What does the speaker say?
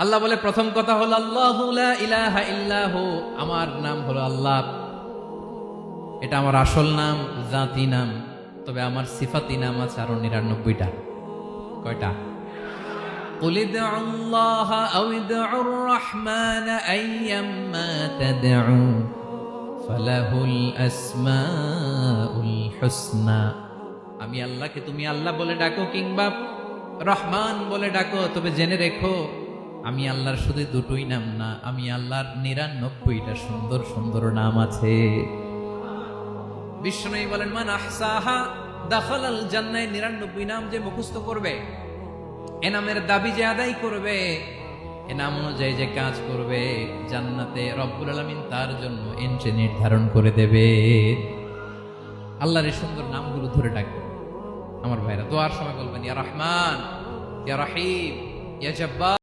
আল্লাহ বলে প্রথম কথা হলো আল্লাহু লা ইলাহা ইল্লাহু, আমার নাম হলো আল্লাহ। এটা আমার আসল নাম, জাতি নাম। তবে আমার সিফাতি নাম আছে আরো ৯৯টা। কয়টা? قل ادعوا الله أو ادعوا الرحمن أيما تدعوا فله الأسماء الحسنى। আমি আল্লাহকে তুমি আল্লাহ বলে ডাকো কিংবা রহমান বলে ডাকো, তবে জেনে রেখো আমি আল্লাহর শুধু দুটোই নাম না, আমি আল্লাহর ৯৯টা সুন্দর সুন্দর নাম আছে। বিষ্ণু বলেন মান আহসাহা দাখালাল জান্নাহ। ৯৯ নাম যে মুখস্থ করবে, এনামের দাবি যে আদায় করবে, এনাম অনুযায়ী যে কাজ করবে, জান্নাতে রব্বুল আলামিন তার জন্য এন্ট্রি নির্ধারণ করে দেবে। আল্লাহর এই সুন্দর নামগুলো ধরে ডাকবে আমার ভাইরা। দোয়ার সময় বলবেন ইয়া রহমান, ইয়া রহিম, ইয়া জব্বার।